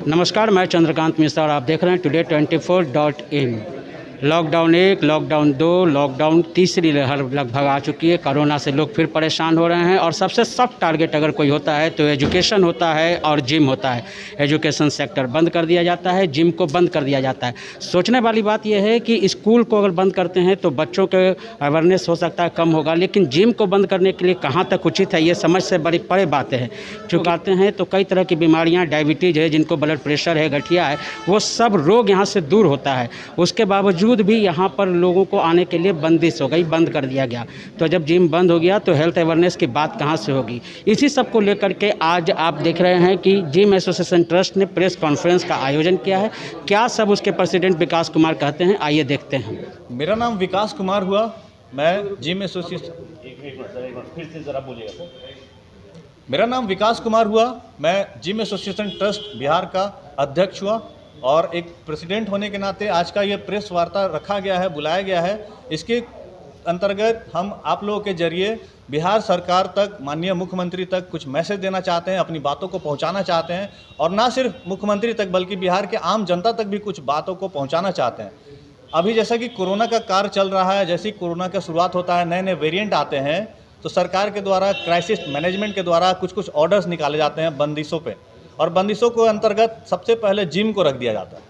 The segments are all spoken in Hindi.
नमस्कार, मैं चंद्रकांत मिश्रा और आप देख रहे हैं today24.in। लॉकडाउन 1, लॉकडाउन 2, लॉकडाउन तीसरी लहर लगभग आ चुकी है। कोरोना से लोग फिर परेशान हो रहे हैं और सबसे सख्त टारगेट अगर कोई होता है तो एजुकेशन होता है और जिम होता है। एजुकेशन सेक्टर बंद कर दिया जाता है, जिम को बंद कर दिया जाता है। सोचने वाली बात यह है कि स्कूल को अगर बंद करते हैं तो बच्चों के अवेयरनेस हो सकता है कम होगा, लेकिन जिम को बंद करने के लिए कहाँ तक उचित है ये समझ से बड़ी बड़ी बातें हैं। चुकाते हैं तो कई तरह की बीमारियाँ, डायबिटीज़ है, जिनको ब्लड प्रेशर है, गठिया है, वो सब रोग यहाँ से दूर होता है। उसके बावजूद भी यहाँ पर लोगों को आने के लिए बंदिश हो गई, बंद कर दिया गया। तो जब जिम बंद हो गया तो हेल्थ अवेयरनेस की बात कहाँ से होगी। इसी सब को लेकर के आज आप देख रहे हैं कि जिम एसोसिएशन ट्रस्ट ने प्रेस कॉन्फ्रेंस का आयोजन किया है। क्या सब उसके प्रेसिडेंट विकास कुमार कहते हैं, आइए देखते हैं। मेरा नाम विकास कुमार हुआ, मैं जिम एसोसिएशन मेरा नाम विकास कुमार हुआ, मैं जिम एसोसिएशन ट्रस्ट बिहार का अध्यक्ष हुआ और एक प्रेसिडेंट होने के नाते आज का ये प्रेस वार्ता रखा गया है, बुलाया गया है। इसके अंतर्गत हम आप लोगों के जरिए बिहार सरकार तक, माननीय मुख्यमंत्री तक कुछ मैसेज देना चाहते हैं, अपनी बातों को पहुंचाना चाहते हैं और ना सिर्फ मुख्यमंत्री तक बल्कि बिहार के आम जनता तक भी कुछ बातों को पहुंचाना चाहते हैं। अभी जैसा कि कोरोना का कार्य चल रहा है, जैसे ही कोरोना का शुरुआत होता है, नए नए वेरिएंट आते हैं तो सरकार के द्वारा क्राइसिस मैनेजमेंट के द्वारा कुछ ऑर्डर्स निकाले जाते हैं बंदिशों पे, और बंदिशों के अंतर्गत सबसे पहले जिम को रख दिया जाता है।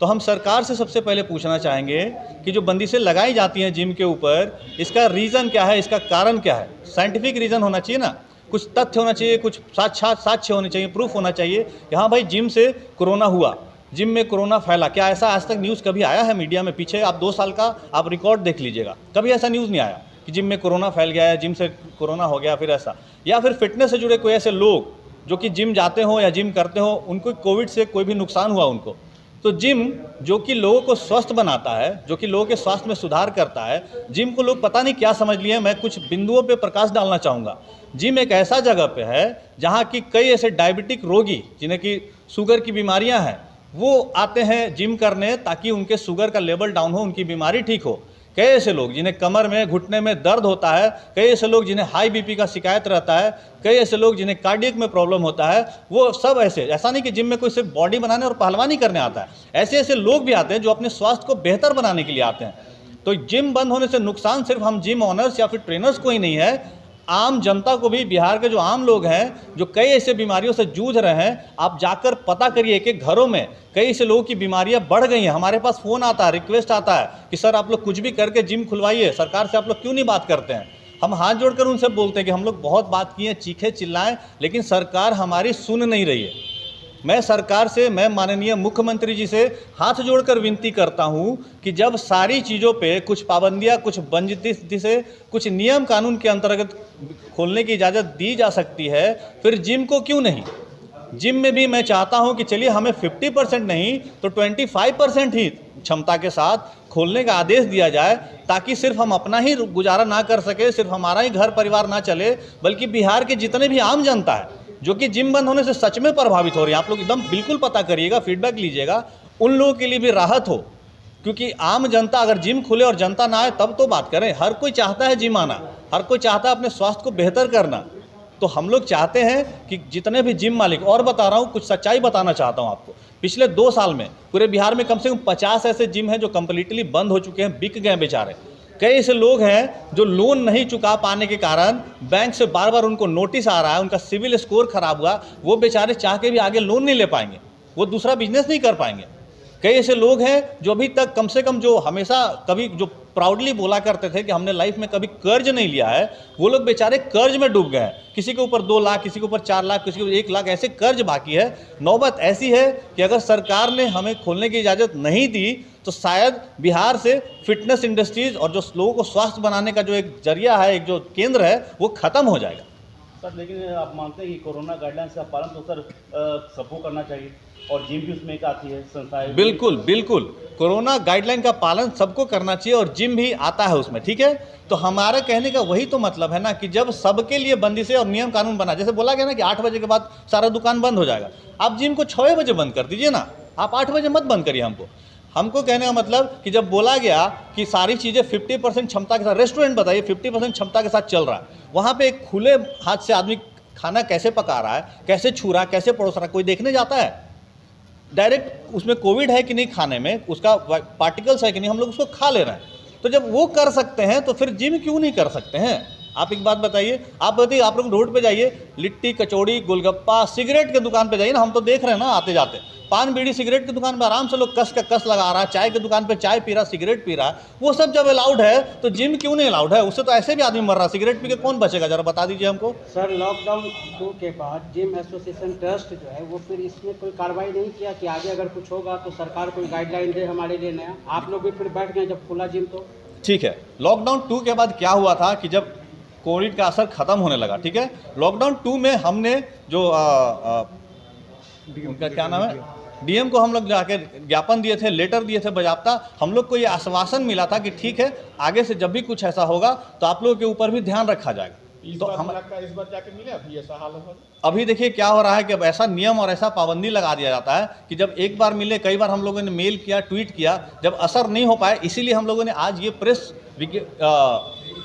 तो हम सरकार से सबसे पहले पूछना चाहेंगे कि जो बंदिशें लगाई जाती हैं जिम के ऊपर, इसका रीज़न क्या है, इसका कारण क्या है। साइंटिफिक रीज़न होना चाहिए ना, कुछ तथ्य होना चाहिए, कुछ साक्ष्य होने चाहिए, प्रूफ होना चाहिए कि हाँ भाई जिम से कोरोना हुआ, जिम में कोरोना फैला। क्या ऐसा आज तक न्यूज़ कभी आया है मीडिया में? पीछे आप 2 साल का आप रिकॉर्ड देख लीजिएगा, कभी ऐसा न्यूज़ नहीं आया कि जिम में कोरोना फैल गया है, जिम से कोरोना हो गया फिर ऐसा। या फिर फिटनेस से जुड़े कोई ऐसे लोग जो कि जिम जाते हो या जिम करते हो, उनको कोविड से कोई भी नुकसान हुआ उनको। तो जिम जो कि लोगों को स्वस्थ बनाता है, जो कि लोगों के स्वास्थ्य में सुधार करता है, जिम को लोग पता नहीं क्या समझ लिए। मैं कुछ बिंदुओं पे प्रकाश डालना चाहूँगा। जिम एक ऐसा जगह पे है जहाँ की कई ऐसे डायबिटिक रोगी जिन्हें कि शुगर की बीमारियाँ हैं, वो आते हैं जिम करने ताकि उनके शुगर का लेवल डाउन हो, उनकी बीमारी ठीक हो। कई ऐसे लोग जिन्हें कमर में, घुटने में दर्द होता है, कई ऐसे लोग जिन्हें हाई बीपी का शिकायत रहता है, कई ऐसे लोग जिन्हें कार्डियक में प्रॉब्लम होता है, वो सब ऐसा नहीं कि जिम में कोई सिर्फ बॉडी बनाने और पहलवानी करने आता है। ऐसे ऐसे लोग भी आते हैं जो अपने स्वास्थ्य को बेहतर बनाने के लिए आते हैं। तो जिम बंद होने से नुकसान सिर्फ हम जिम ओनर्स या फिर ट्रेनर्स को ही नहीं है, आम जनता को भी। बिहार के जो आम लोग हैं जो कई ऐसे बीमारियों से जूझ रहे हैं, आप जाकर पता करिए कि घरों में कई ऐसे लोगों की बीमारियां बढ़ गई हैं। हमारे पास फ़ोन आता है, रिक्वेस्ट आता है कि सर आप लोग कुछ भी करके जिम खुलवाइए, सरकार से आप लोग क्यों नहीं बात करते हैं। हम हाथ जोड़कर उनसे बोलते हैं कि हम लोग बहुत बात किए, चीखे चिल्लाएं, लेकिन सरकार हमारी सुन नहीं रही है। मैं सरकार से, मैं माननीय मुख्यमंत्री जी से हाथ जोड़कर विनती करता हूं कि जब सारी चीज़ों पे कुछ पाबंदियां, कुछ बंदिशें से, कुछ नियम कानून के अंतर्गत खोलने की इजाज़त दी जा सकती है, फिर जिम को क्यों नहीं। जिम में भी मैं चाहता हूं कि चलिए हमें 50% नहीं तो 25% ही क्षमता के साथ खोलने का आदेश दिया जाए, ताकि सिर्फ हम अपना ही गुजारा ना कर सके, सिर्फ हमारा ही घर परिवार ना चले, बल्कि बिहार के जितने भी आम जनता है जो कि जिम बंद होने से सच में प्रभावित हो रही है, आप लोग एकदम बिल्कुल पता करिएगा, फीडबैक लीजिएगा, उन लोगों के लिए भी राहत हो। क्योंकि आम जनता अगर जिम खुले और जनता ना आए तब तो बात करें। हर कोई चाहता है जिम आना, हर कोई चाहता है अपने स्वास्थ्य को बेहतर करना। तो हम लोग चाहते हैं कि जितने भी जिम मालिक, और बता रहा हूँ, कुछ सच्चाई बताना चाहता हूँ आपको। पिछले 2 साल में पूरे बिहार में कम से कम 50 ऐसे जिम हैं जो कम्प्लीटली बंद हो चुके हैं, बिक गए बेचारे। कई ऐसे लोग हैं जो लोन नहीं चुका पाने के कारण बैंक से बार बार उनको नोटिस आ रहा है, उनका सिविल स्कोर खराब हुआ, वो बेचारे चाह के भी आगे लोन नहीं ले पाएंगे, वो दूसरा बिजनेस नहीं कर पाएंगे। कई ऐसे लोग हैं जो अभी तक कम से कम, जो हमेशा कभी जो प्राउडली बोला करते थे कि हमने लाइफ में कभी कर्ज नहीं लिया है, वो लोग बेचारे कर्ज में डूब गए हैं। किसी के ऊपर 2 लाख, किसी के ऊपर 4 लाख, किसी के ऊपर 1 लाख ऐसे कर्ज बाकी है। नौबत ऐसी है कि अगर सरकार ने हमें खोलने की इजाज़त नहीं दी तो शायद बिहार से फिटनेस इंडस्ट्रीज और जो लोगों को स्वास्थ्य बनाने का जो एक जरिया है, एक जो केंद्र है, वो ख़त्म हो जाएगा। सर लेकिन आप मानते हैं कि कोरोना गाइडलाइंस का पालन तो सर सबको करना चाहिए, और जिम भी उसमें एक आती है संस्थाएं। बिल्कुल बिल्कुल, कोरोना गाइडलाइन का पालन सबको करना चाहिए और जिम भी आता है उसमें, ठीक है। तो हमारा कहने का वही तो मतलब है ना कि जब सबके लिए बंदिशें और नियम कानून बना, जैसे बोला गया ना कि 8 बजे के बाद सारा दुकान बंद हो जाएगा, आप जिम को 6 बजे बंद कर दीजिए ना, आप 8 बजे मत बंद करिए। हमको कहने का मतलब कि जब बोला गया कि सारी चीज़ें 50% क्षमता के साथ, रेस्टोरेंट बताइए 50% क्षमता के साथ चल रहा है, वहाँ पे एक खुले हाथ से आदमी खाना कैसे पका रहा है, कैसे छू रहा है, कैसे परोस रहा है, कोई देखने जाता है? डायरेक्ट उसमें कोविड है कि नहीं खाने में, उसका पार्टिकल्स है कि नहीं, हम लोग उसको खा ले रहे हैं। तो जब वो कर सकते हैं तो फिर जिम क्यों नहीं कर सकते हैं? आप एक बात बताइए, आप बताइए, आप लोग रोड पे जाइए, लिट्टी कचौड़ी गोलगप्पा सिगरेट के दुकान पे जाइए ना, हम तो देख रहे हैं ना आते जाते, पान बीड़ी सिगरेट की दुकान पे आराम से लोग कस का कस लगा रहा है, चाय की दुकान पे चाय पी रहा, सिगरेट पी रहा है, वो सब जब अलाउड है तो जिम क्यों नहीं अलाउड है? उससे तो ऐसे भी आदमी मर रहा है, सिगरेट पी के कौन बचेगा? जरा बता दीजिए हमको। सर लॉकडाउन 2 के बाद जिम एसोसिएशन ट्रस्ट जो है वो फिर इसमें कोई कार्रवाई नहीं किया कि आगे अगर कुछ होगा तो सरकार कोई गाइडलाइन दे हमारे लिए नया? आप लोग भी फिर बैठ गए जब खुला जिम तो? ठीक है, लॉकडाउन 2 के बाद क्या हुआ था कि जब कोविड का असर खत्म होने लगा, ठीक है, लॉकडाउन 2 में हमने जो उनका क्या नाम है, डीएम को हम लोग जाके ज्ञापन दिए थे, लेटर दिए थे बजाबता, हम लोग को ये आश्वासन मिला था कि ठीक है आगे से जब भी कुछ ऐसा होगा तो आप लोगों के ऊपर भी ध्यान रखा जाएगा। तो हम इस बार जाके मिले, अभी ऐसा हाल है। अभी देखिए क्या हो रहा है कि अब ऐसा नियम और ऐसा पाबंदी लगा दिया जाता है कि जब एक बार मिले, कई बार हम लोगों ने मेल किया, ट्वीट किया, जब असर नहीं हो पाए, इसीलिए हम लोगों ने आज ये प्रेस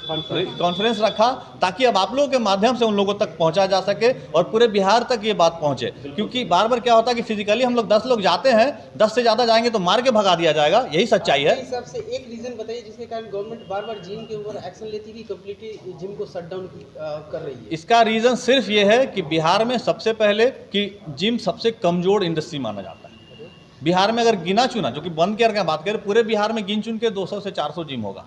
कॉन्फ्रेंस रखा ताकि अब आप लोगों के माध्यम से उन लोगों तक पहुंचा जा सके और पूरे बिहार तक ये बात पहुंचे। क्योंकि बार बार क्या होता है कि फिजिकली हम लोग 10 लोग जाते हैं, 10 से ज़्यादा जाएंगे तो मार के भगा दिया जाएगा, यही सच्चाई है। हिसाब से एक रीजन बताइए जिसके कारण गवर्नमेंट बार बार जिम के ऊपर एक्शन लेती है कि कंप्लीटली जिम को शट डाउन कर रही है? इसका रीज़न सिर्फ ये है कि बिहार में सबसे पहले कि जिम सबसे कमज़ोर इंडस्ट्री माना जाता है। बिहार में अगर गिना चुना, जो कि बंद करके बात करें, पूरे बिहार में गिन चुन के 200 से 400 जिम होगा,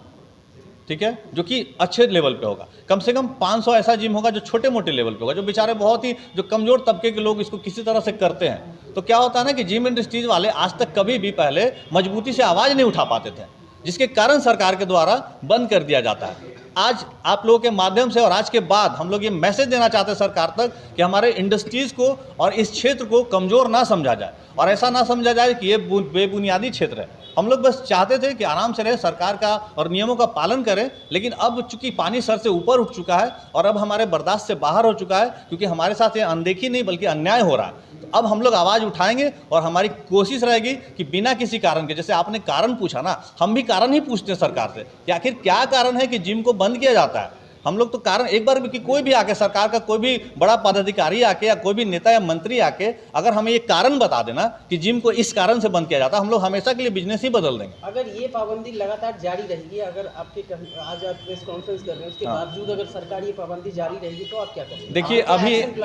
ठीक है, जो कि अच्छे लेवल पे होगा। कम से कम 500 ऐसा जिम होगा जो छोटे मोटे लेवल पे होगा, जो बेचारे बहुत ही जो कमज़ोर तबके के लोग इसको किसी तरह से करते हैं। तो क्या होता है ना कि जिम इंडस्ट्रीज वाले आज तक कभी भी पहले मजबूती से आवाज़ नहीं उठा पाते थे, जिसके कारण सरकार के द्वारा बंद कर दिया जाता है। आज आप लोगों के माध्यम से और आज के बाद हम लोग ये मैसेज देना चाहते हैं सरकार तक कि हमारे इंडस्ट्रीज़ को और इस क्षेत्र को कमज़ोर ना समझा जाए और ऐसा ना समझा जाए कि ये बेबुनियादी क्षेत्र है। हम लोग बस चाहते थे कि आराम से रहे, सरकार का और नियमों का पालन करें, लेकिन अब चूंकि पानी सर से ऊपर उठ चुका है और अब हमारे बर्दाश्त से बाहर हो चुका है, क्योंकि हमारे साथ ये अनदेखी नहीं बल्कि अन्याय हो रहा है। तो अब हम लोग आवाज़ उठाएंगे और हमारी कोशिश रहेगी कि बिना किसी कारण के, जैसे आपने कारण पूछा ना, हम भी कारण ही पूछते हैं सरकार से कि आखिर क्या कारण है कि जिम को बंद किया जाता है। हम लोग तो कारण एक बार भी कि कोई भी आके, सरकार का कोई भी बड़ा पदाधिकारी आके या कोई भी नेता या मंत्री आके अगर हमें ये कारण बता देना कि जिम को इस कारण से बंद किया जाता है, हम लोग हमेशा के लिए बिजनेस ही बदल देंगे। अगर ये पाबंदी लगातार जारी रहेगी, अगर आपके आज आप प्रेस कॉन्फ्रेंस कर रहे हैं उसके बावजूद अगर सरकार ये पाबंदी जारी रहेगी तो आप क्या करेंगे? देखिए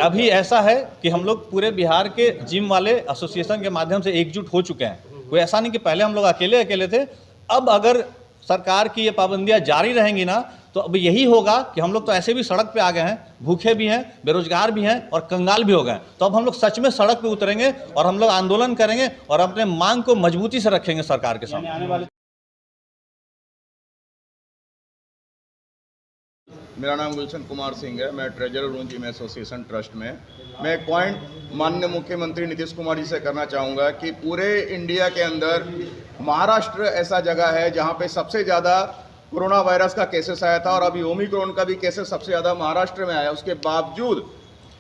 अभी ऐसा है कि हम लोग पूरे बिहार के जिम वाले एसोसिएशन के माध्यम से एकजुट हो चुके हैं। कोई ऐसा नहीं कि पहले हम लोग अकेले थे। अब अगर सरकार की ये पाबंदियां जारी रहेंगी ना तो अब यही होगा कि हम लोग तो ऐसे भी सड़क पे आ गए हैं, भूखे भी हैं, बेरोजगार भी हैं और कंगाल भी हो गए। तो अब हम लोग सच में सड़क पे उतरेंगे और हम लोग आंदोलन करेंगे और अपने मांग को मजबूती से रखेंगे सरकार के सामने। आने वाले मेरा नाम गुलशन कुमार सिंह है, मैं ट्रेजरर हूँ जिम एसोसिएशन ट्रस्ट में। मैं एक पॉइंट माननीय मुख्यमंत्री नीतीश कुमार जी से करना चाहूँगा कि पूरे इंडिया के अंदर महाराष्ट्र ऐसा जगह है जहाँ पे सबसे ज़्यादा कोरोना वायरस का केसेस आया था और अभी ओमिक्रॉन का भी केसेस सबसे ज़्यादा महाराष्ट्र में आया। उसके बावजूद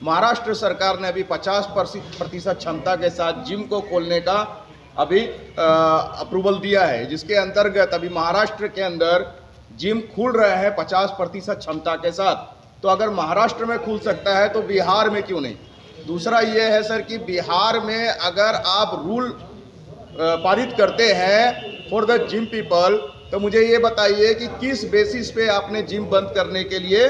महाराष्ट्र सरकार ने अभी 50% क्षमता के साथ जिम को खोलने का अभी अप्रूवल दिया है, जिसके अंतर्गत अभी महाराष्ट्र के अंदर जिम खुल रहे हैं 50% क्षमता के साथ। तो अगर महाराष्ट्र में खुल सकता है तो बिहार में क्यों नहीं? दूसरा ये है सर कि बिहार में अगर आप रूल पारित करते हैं फॉर द जिम पीपल, तो मुझे ये बताइए कि किस बेसिस पे आपने जिम बंद करने के लिए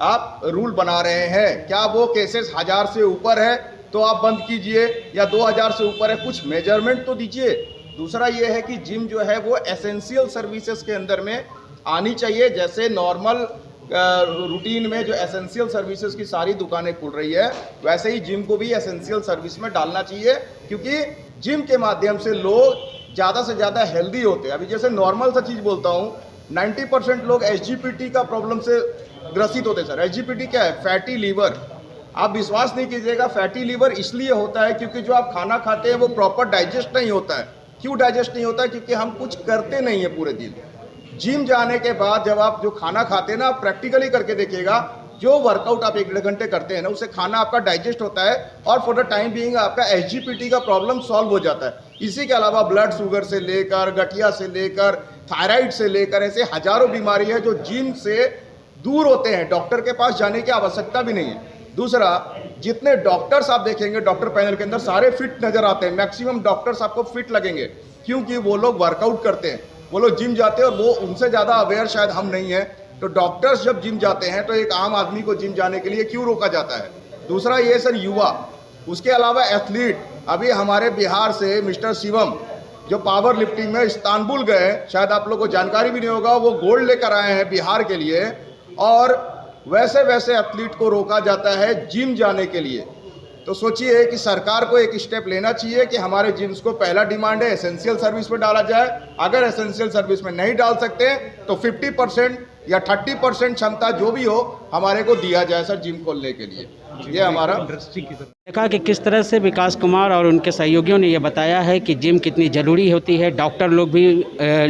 आप रूल बना रहे हैं? क्या वो केसेस 1000 से ऊपर है तो आप बंद कीजिए या 2000 से ऊपर है? कुछ मेजरमेंट तो दीजिए। दूसरा ये है कि जिम जो है वो एसेंशियल सर्विसेज के अंदर में आनी चाहिए। जैसे नॉर्मल रूटीन में जो एसेंशियल सर्विसेज की सारी दुकानें खुल रही है, वैसे ही जिम को भी एसेंशियल सर्विस में डालना चाहिए, क्योंकि जिम के माध्यम से लोग ज़्यादा से ज़्यादा हेल्दी होते हैं। अभी जैसे नॉर्मल सा चीज़ बोलता हूँ, 90% लोग SGPT का प्रॉब्लम से ग्रसित होते हैं सर। SGPT क्या है? Fatty liver. आप विश्वास नहीं कीजिएगा, फैटी लीवर इसलिए होता है क्योंकि जो आप खाना खाते हैं वो प्रॉपर डाइजेस्ट नहीं होता है। क्यों डाइजेस्ट नहीं होता है? क्योंकि हम कुछ करते नहीं है पूरे दिन। जिम जाने के बाद जब आप जो खाना खाते हैं ना, आप प्रैक्टिकली करके देखिएगा, जो वर्कआउट आप 1-1.5 घंटे करते हैं ना, उससे खाना आपका डाइजेस्ट होता है और फॉर द टाइम बीइंग आपका SGPT का प्रॉब्लम सॉल्व हो जाता है। इसी के अलावा ब्लड शुगर से लेकर, गठिया से लेकर, थायराइड से लेकर, ऐसे हजारों बीमारी है जो जिम से दूर होते हैं। डॉक्टर के पास जाने की आवश्यकता भी नहीं है। दूसरा, जितने डॉक्टर्स आप देखेंगे डॉक्टर पैनल के अंदर सारे फिट नजर आते हैं, मैक्सिमम डॉक्टर्स आपको फिट लगेंगे, क्योंकि वो लोग वर्कआउट करते हैं, वो लोग जिम जाते हैं, और वो उनसे ज़्यादा अवेयर शायद हम नहीं हैं। तो डॉक्टर्स जब जिम जाते हैं तो एक आम आदमी को जिम जाने के लिए क्यों रोका जाता है? दूसरा ये सर युवा, उसके अलावा एथलीट, अभी हमारे बिहार से मिस्टर शिवम जो पावर लिफ्टिंग में इस्तांबुल गए, शायद आप लोगों को जानकारी भी नहीं होगा, वो गोल्ड लेकर आए हैं बिहार के लिए, और वैसे वैसे एथलीट को रोका जाता है जिम जाने के लिए। तो सोचिए कि सरकार को एक स्टेप लेना चाहिए कि हमारे जिम्स को पहला डिमांड है एसेंशियल सर्विस में डाला जाए, अगर एसेंशियल सर्विस में नहीं डाल सकते तो 50% या 30% क्षमता जो भी हो हमारे को दिया जाए सर जिम खोलने के लिए। ये हमारा देखा कि किस तरह से विकास कुमार और उनके सहयोगियों ने ये बताया है कि जिम कितनी ज़रूरी होती है। डॉक्टर लोग भी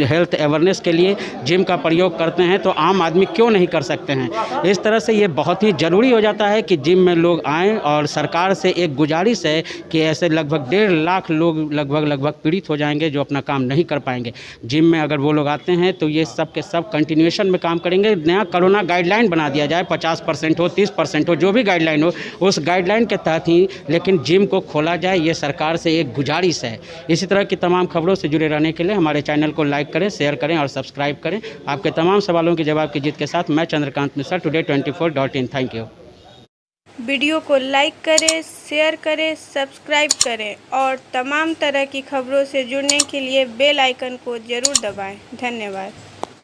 हेल्थ अवेयरनेस के लिए जिम का प्रयोग करते हैं, तो आम आदमी क्यों नहीं कर सकते हैं। इस तरह से ये बहुत ही ज़रूरी हो जाता है कि जिम में लोग आएँ, और सरकार से एक गुजारिश है कि ऐसे लगभग 1.5 लाख लोग लगभग पीड़ित हो जाएंगे जो अपना काम नहीं कर पाएंगे। जिम में अगर वो लोग आते हैं तो ये सब के सब कंटिन्यूएशन में काम करेंगे। नया कोरोना गाइडलाइन बना दिया जाए, 50% हो 30% हो, जो भी गाइडलाइन हो उस गाइडलाइन के तहत ही लेकिन जिम को खोला जाए, ये सरकार से एक गुजारिश है। इसी तरह की तमाम खबरों से जुड़े रहने के लिए हमारे चैनल को लाइक करें, शेयर करें और सब्सक्राइब करें। आपके तमाम सवालों के जवाब की जीत के साथ मैं Chandrakant Mishra, today24.in। Thank you. Video को लाइक करें, शेयर करें, सब्सक्राइब करें और तमाम तरह की खबरों से जुड़ने के लिए बेल आइकन को ज़रूर दबाएं। धन्यवाद।